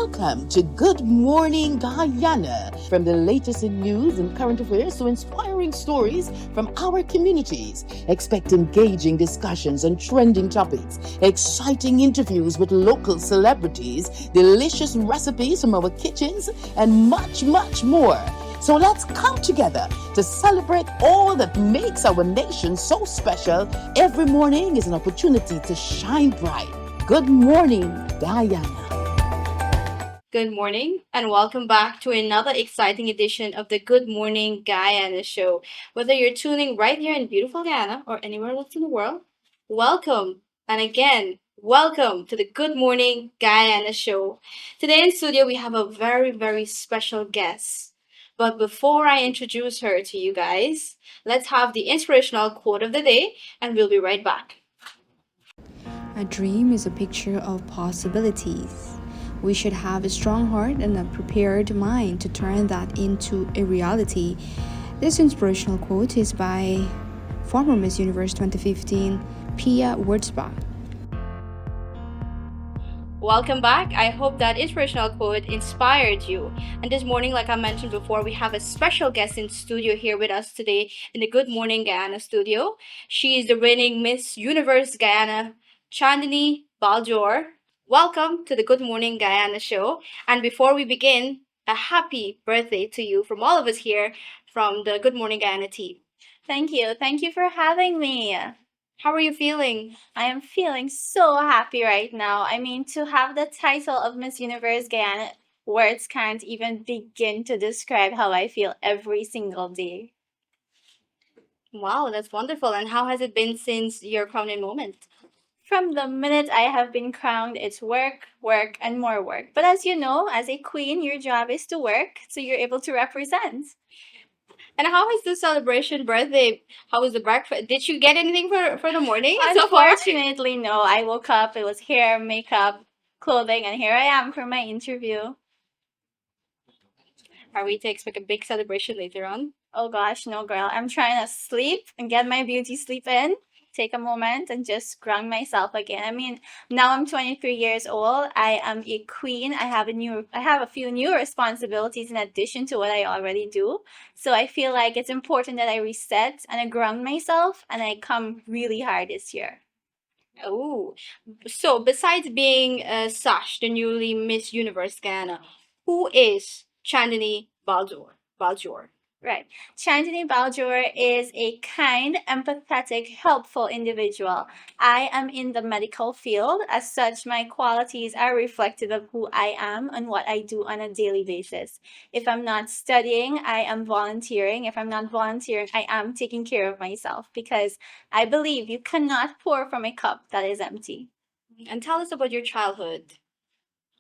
welcome to Good Morning Guyana. From the latest in news and current affairs to inspiring stories from our communities, expect engaging discussions on trending topics, exciting interviews with local celebrities, delicious recipes from our kitchens, and much, much more. So let's come together to celebrate all that makes our nation so special. Every morning is an opportunity to shine bright. Good morning, Guyana. Good morning, and welcome back to another exciting edition of the Good Morning Guyana show. Whether you're tuning right here in beautiful Guyana or anywhere else in the world, welcome. And again, welcome to the Good Morning Guyana show. Today in studio, we have a very, very special guest. But before I introduce her to you guys, let's have the inspirational quote of the day, and we'll be right back. A dream is a picture of possibilities. We should have a strong heart and a prepared mind to turn that into a reality. This inspirational quote is by former Miss Universe 2015, Pia Wurtzbach. Welcome back. I hope that inspirational quote inspired you. And this morning, like I mentioned before, we have a special guest in studio here with us today in the Good Morning Guyana studio. She is the reigning Miss Universe Guyana, Chandini Baljor. Welcome to the Good Morning Guyana show. And before we begin, a happy birthday to you from all of us here from the Good Morning Guyana team. Thank you. Thank you for having me. How are you feeling? I am feeling so happy right now. I mean, to have the title of Miss Universe Guyana, words can't even begin to describe how I feel every single day. Wow, that's wonderful. And how has it been since your crowning moment? From the minute I have been crowned, it's work, work, and more work. But as you know, as a queen, your job is to work, so you're able to represent. And how is the celebration birthday? How was the breakfast? Did you get anything for the morning so far? Unfortunately, no. I woke up, it was hair, makeup, clothing, and here I am for my interview. Are we to expect a big celebration later on? Oh gosh, no, girl. I'm trying to sleep and get my beauty sleep in. Take a moment and just ground myself again. I mean, now I'm 23 years old. I am a queen. I have a few new responsibilities in addition to what I already do. So I feel like it's important that I reset and I ground myself and I come really hard this year. Oh, so besides being Sash, the newly Miss Universe Ghana, who is Chandini Baljor? Right. Chandini Baljor is a kind, empathetic, helpful individual. I am in the medical field. As such, my qualities are reflective of who I am and what I do on a daily basis. If I'm not studying, I am volunteering. If I'm not volunteering, I am taking care of myself because I believe you cannot pour from a cup that is empty. And tell us about your childhood.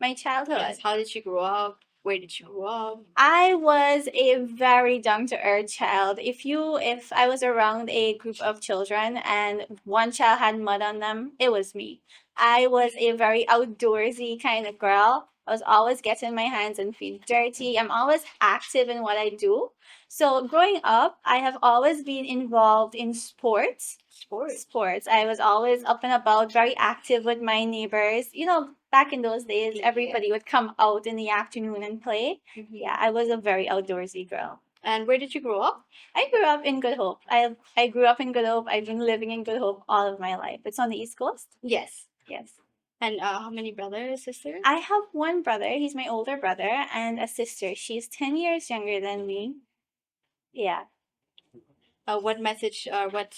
My childhood. Yes, how did you grow up? Where did you grow up? I was a very down to earth child. If I was around a group of children and one child had mud on them, it was me. I was a very outdoorsy kind of girl. I was always getting my hands and feet dirty. I'm always active in what I do. So growing up, I have always been involved in sports. Sports. I was always up and about, very active with my neighbors. You know, back in those days, everybody would come out in the afternoon and play. Yeah, I was a very outdoorsy girl. And where did you grow up? I grew up in Good Hope. I grew up in Good Hope. I've been living in Good Hope all of my life. It's on the East Coast. Yes. Yes. And how many brothers, sisters? I have one brother. He's my older brother, and a sister. She's 10 years younger than me. Yeah. What message or what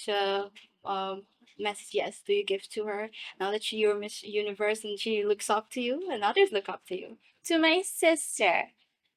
message, yes, do you give to her now that you're Miss Universe and she looks up to you and others look up to you? To my sister,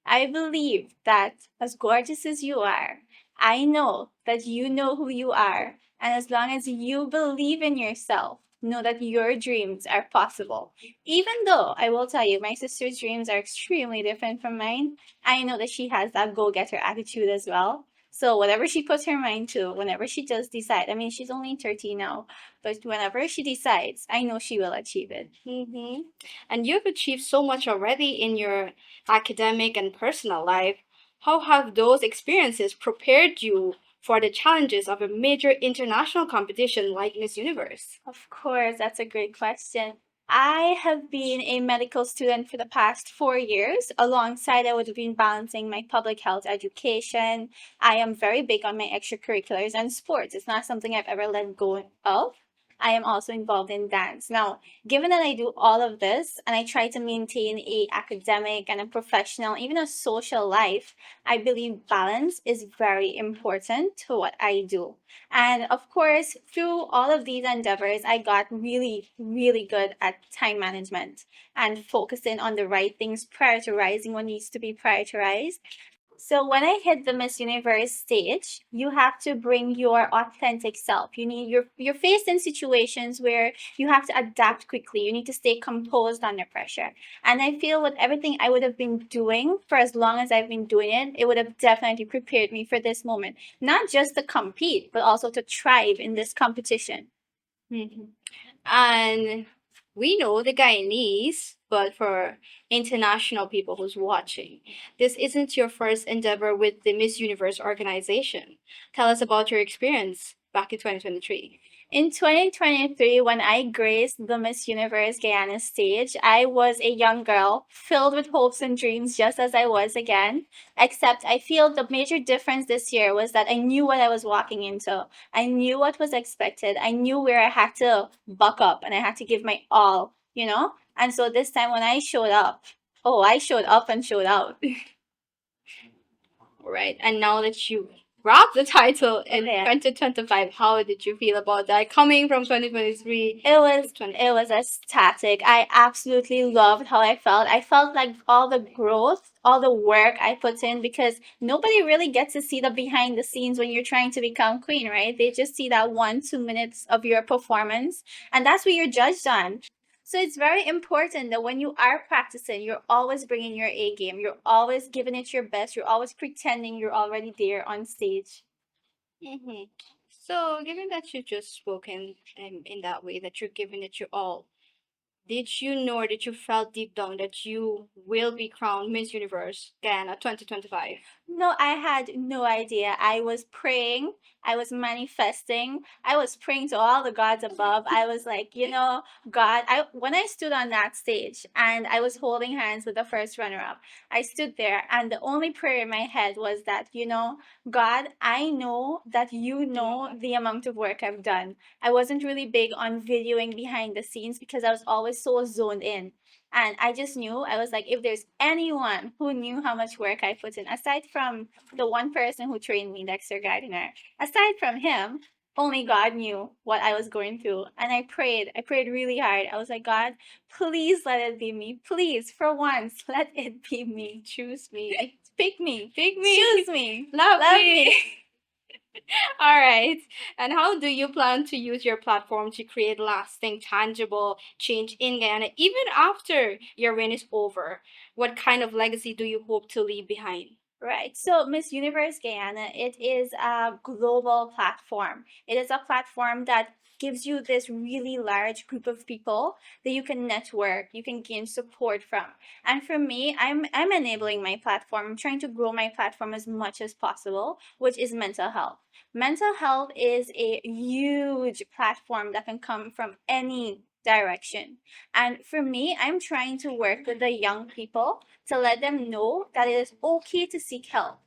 I believe that as gorgeous as you are, I know that you know who you are. And as long as you believe in yourself, know that your dreams are possible. Even though I will tell you, my sister's dreams are extremely different from mine, I know that she has that go getter attitude as well. So whatever she puts her mind to, whenever she does decide, I mean, she's only 13 now, but whenever she decides, I know she will achieve it. Mm-hmm. And you've achieved so much already in your academic and personal life. How have those experiences prepared you for the challenges of a major international competition like Miss Universe? Of course, that's a great question. I have been a medical student for the past 4 years. Alongside, I would have been balancing my public health education. I am very big on my extracurriculars and sports. It's not something I've ever let go of. I am also involved in dance. Now, given that I do all of this and I try to maintain a academic and a professional, even a social life, I believe balance is very important to what I do. And of course, through all of these endeavors, I got really, really good at time management and focusing on the right things, prioritizing what needs to be prioritized. So when I hit the Miss Universe stage, you have to bring your authentic self. You're faced in situations where you have to adapt quickly. You need to stay composed under pressure. And I feel with everything I would have been doing for as long as I've been doing it, it would have definitely prepared me for this moment. Not just to compete, but also to thrive in this competition. Mhm. And we know the Guyanese, but for international people who's watching, this isn't your first endeavor with the Miss Universe organization. Tell us about your experience back in 2023. In 2023, when I graced the Miss Universe Guyana stage, I was a young girl filled with hopes and dreams, just as I was again. Except I feel the major difference this year was that I knew what I was walking into. I knew what was expected. I knew where I had to buck up and I had to give my all, you know? And so this time when I showed up, oh, I showed up and showed out. Right. And now that you grabbed the title in Yeah. 2025, how did you feel about that? Coming from 2023 It was ecstatic. I absolutely loved how I felt. I felt like all the growth, all the work I put in, because nobody really gets to see the behind the scenes when you're trying to become queen, right? They just see that 1, 2 minutes of your performance, and that's what you're judged on. So it's very important that when you are practicing, you're always bringing your A game. You're always giving it your best. You're always pretending you're already there on stage. Mm-hmm. So, given that you just spoken in that way, that you're giving it your all, did you know or did you felt deep down that you will be crowned Miss Universe Guyana 2025? No, I had no idea. I was praying, I was manifesting, I was praying to all the gods above. I was like, God, I when I stood on that stage and I was holding hands with the first runner up, I stood there and the only prayer in my head was that, God, I know that you know the amount of work I've done. I wasn't really big on videoing behind the scenes because I was always so zoned in. And I just knew, I was like, if there's anyone who knew how much work I put in, aside from the one person who trained me, Dexter Gardiner, aside from him, only God knew what I was going through. And I prayed really hard. I was like, God, please let it be me. Please, for once, let it be me. Choose me. Pick me. Pick me. Choose me. Love me. me. All right. And how do you plan to use your platform to create lasting, tangible change in Guyana, even after your reign is over? What kind of legacy do you hope to leave behind? Right. So Miss Universe Guyana, it is a global platform. It is a platform that gives you this really large group of people that you can network, you can gain support from. And for me, I'm enabling my platform. I'm trying to grow my platform as much as possible, which is mental health. Mental health is a huge platform that can come from any direction. And for me, I'm trying to work with the young people to let them know that it is okay to seek help,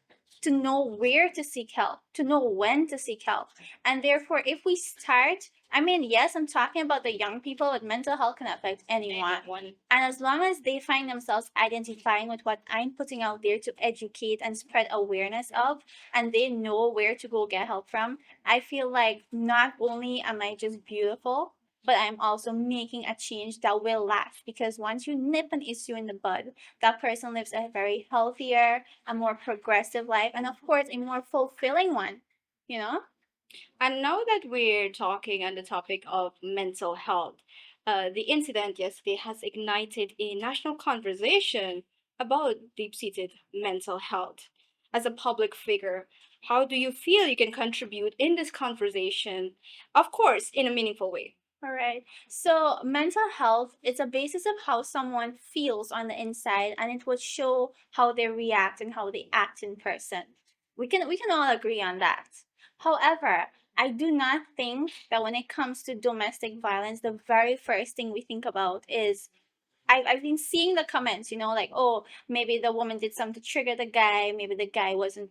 to know where to seek help, to know when to seek help. And therefore, if we start, I mean, yes, I'm talking about the young people, but mental health can affect anyone. And as long as they find themselves identifying with what I'm putting out there to educate and spread awareness of, and they know where to go get help from, I feel like not only am I just beautiful, but I'm also making a change that will last, because once you nip an issue in the bud, that person lives a very healthier, a more progressive life, and of course, a more fulfilling one, you know? And now that we're talking on the topic of mental health, the incident yesterday has ignited a national conversation about deep seated mental health. As a public figure, how do you feel you can contribute in this conversation? Of course, in a meaningful way. All right. So mental health is a basis of how someone feels on the inside, and it will show how they react and how they act in person. We can all agree on that. However, I do not think that when it comes to domestic violence, the very first thing we think about is I've been seeing the comments, like, oh, maybe the woman did something to trigger the guy, maybe the guy wasn't,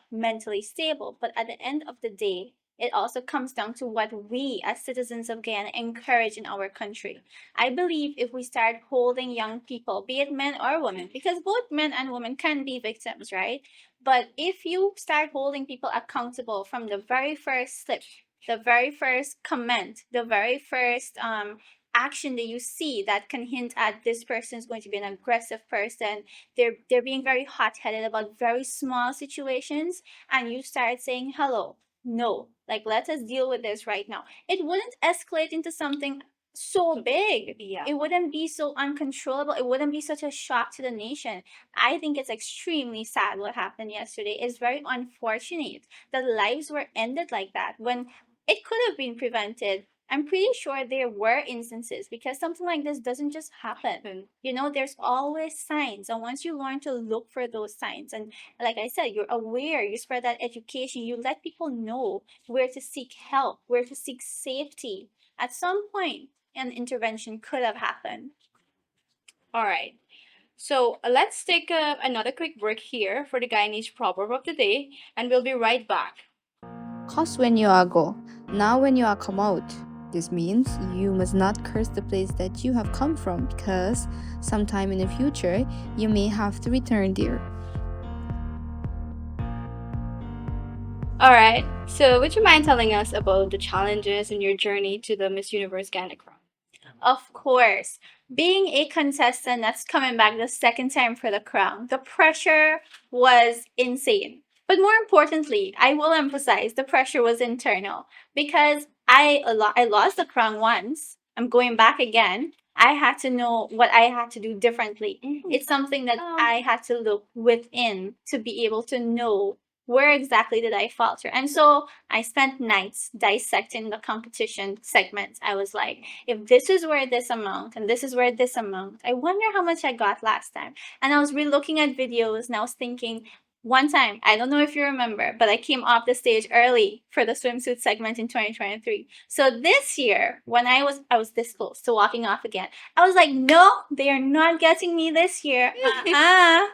mentally stable. But at the end of the day, it also comes down to what we as citizens of Guyana encourage in our country. I believe if we start holding young people, be it men or women, because both men and women can be victims, right? But if you start holding people accountable from the very first slip, the very first comment, the very first action that you see that can hint at this person is going to be an aggressive person, they're being very hot-headed about very small situations, and you start saying, hello, no, like, let us deal with this right now, it wouldn't escalate into something so big. Yeah. It wouldn't be so uncontrollable. It wouldn't be such a shock to the nation. I think it's extremely sad what happened yesterday. It's very unfortunate that lives were ended like that when it could have been prevented. I'm pretty sure there were instances, because something like this doesn't just happen. There's always signs. And once you learn to look for those signs, and like I said, you're aware, you spread that education, you let people know where to seek help, where to seek safety. At some point, an intervention could have happened. All right. So let's take another quick break here for the Guyanese proverb of the day, and we'll be right back. Curse when you are go, now when you are come out. This means you must not curse the place that you have come from, because sometime in the future you may have to return there. All right. So would you mind telling us about the challenges in your journey to the Miss Universe Guyana crown? Of course, being a contestant that's coming back the second time for the crown, the pressure was insane. But more importantly, I will emphasize the pressure was internal, because I lost the crown once. I'm going back again. I had to know what I had to do differently. It's something that I had to look within to be able to know where exactly did I falter. And so I spent nights dissecting the competition segments. I was like, if this is where this amount and this is where this amount, I wonder how much I got last time. And I was re-looking at videos and I was thinking, one time, I don't know if you remember, but I came off the stage early for the swimsuit segment in 2023. So this year, when I was this close to walking off again, I was like, no, they are not getting me this year. Nuh-uh.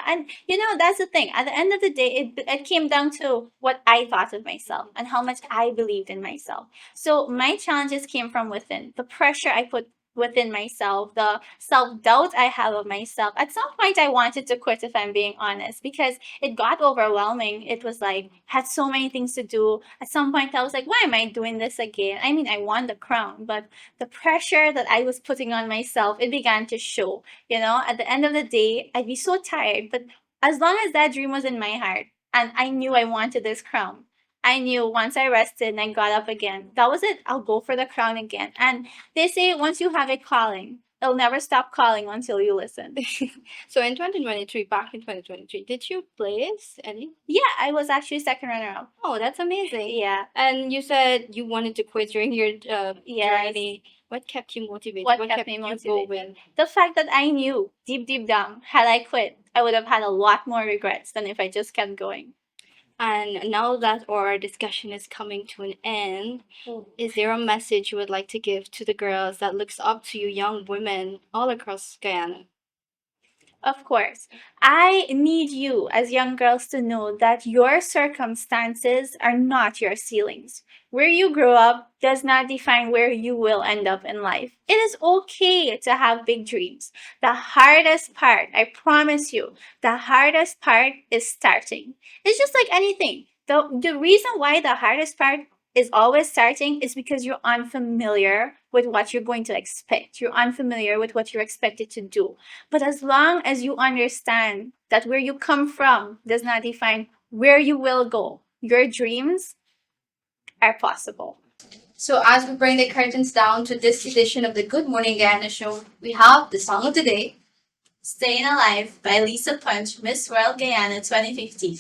And that's the thing. At the end of the day, it came down to what I thought of myself and how much I believed in myself. So my challenges came from within. The pressure I put within myself, the self-doubt I have of myself. At some point I wanted to quit, if I'm being honest, because it got overwhelming. It was like, had so many things to do. At some point I was like, why am I doing this again? I mean, I won the crown, but the pressure that I was putting on myself, it began to show. At the end of the day, I'd be so tired, but as long as that dream was in my heart and I knew I wanted this crown, I knew once I rested and I got up again, that was it. I'll go for the crown again. And they say once you have a calling, it'll never stop calling until you listen. So in 2023, back in 2023, did you place any? Yeah, I was actually second runner-up. Oh, that's amazing. Yeah. And you said you wanted to quit during your Yes. journey. What kept you motivated? What kept me motivated? The fact that I knew deep down, had I quit, I would have had a lot more regrets than if I just kept going. And now that our discussion is coming to an end, is there a message you would like to give to the girls that looks up to you, young women all across Guyana? Of course. I need you as young girls to know that your circumstances are not your ceilings. Where you grow up does not define where you will end up in life. It is okay to have big dreams. The hardest part, I promise you, the hardest part is starting. It's just like anything. The reason why the hardest part is always starting is because you're unfamiliar with what you're going to expect. You're unfamiliar with what you're expected to do. But as long as you understand that where you come from does not define where you will go, your dreams are possible. So as we bring the curtains down to this edition of the Good Morning Guyana show, we have the song of the day, Staying Alive by Lisa Punch, Miss World Guyana 2015.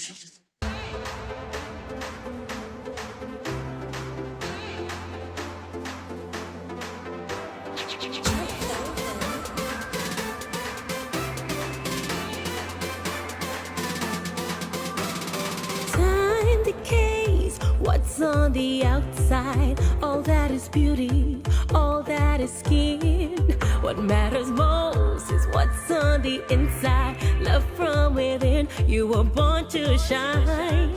Time decays. What's on the outside, all that is beauty, all that is skin. What matters most is what's on the inside. Love from within, you were born to shine.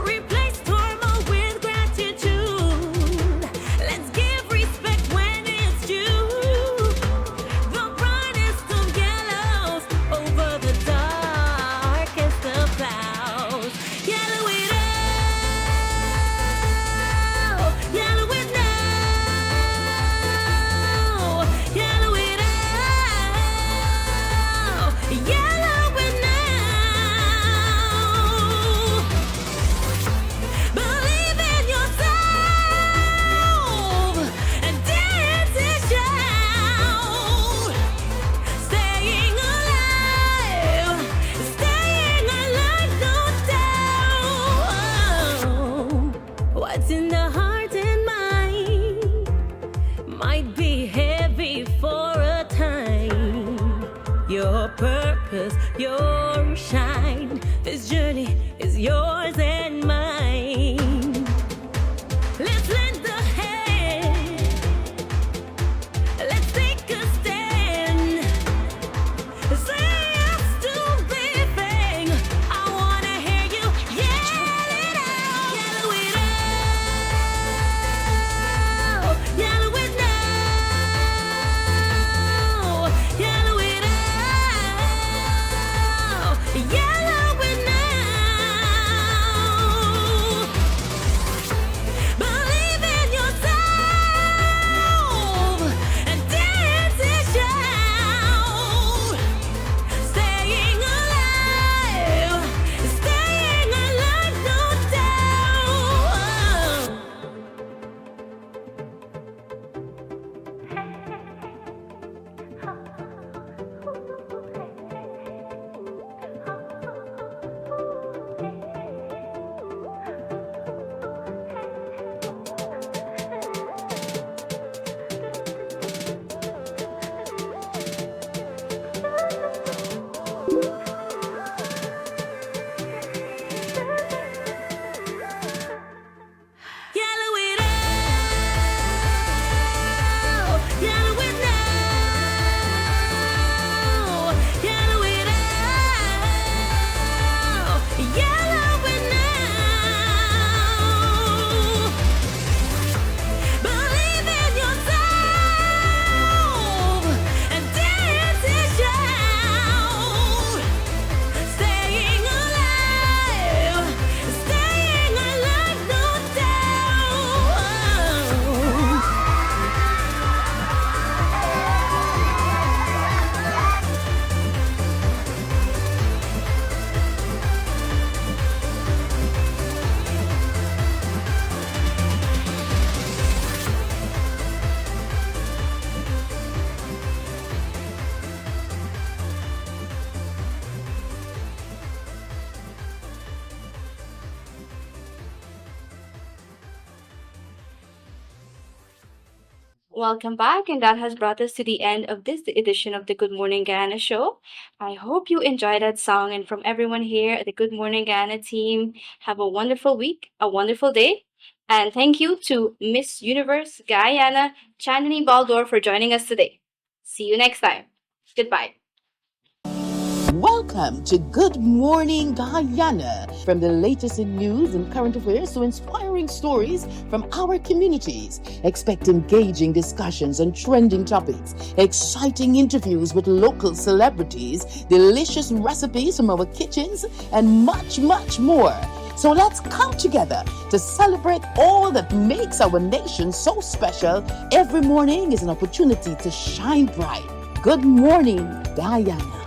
Replace turmoil with gratitude. Let's give respect when it's due. The brightest of yellows over the darkest of clouds. Yellow it out, yellow it now, yellow it out, yellow it now. Believe in yourself and dare to shout. Staying alive, no doubt. What's in the heart and mind might be heavy for a time. Your purpose, your shine. This journey is yours and mine. Let's lend a hand. Let's take a stand. Say yes to living. I wanna hear you yell it out. Yellow it out, yellow it now, yellow it out, yellow it now. Believe in yourself and dare to shout. Staying alive, no doubt. Yellow it out, yellow it now, yellow it out, yellow it now. Believe in yourself and dare to shout. Staying alive, no doubt. Welcome back, and that has brought us to the end of this edition of the Good Morning Guyana show. I hope you enjoyed that song, and from everyone here at the Good Morning Guyana team, have a wonderful week, a wonderful day, and thank you to Miss Universe Guyana, Chandini Baldor, for joining us today. See you next time. Goodbye. Welcome to Good Morning Guyana. From the latest in news and current affairs to inspiring stories from our communities. Expect engaging discussions on trending topics, exciting interviews with local celebrities, delicious recipes from our kitchens, and much, much more. So let's come together to celebrate all that makes our nation so special. Every morning is an opportunity to shine bright. Good morning, Guyana.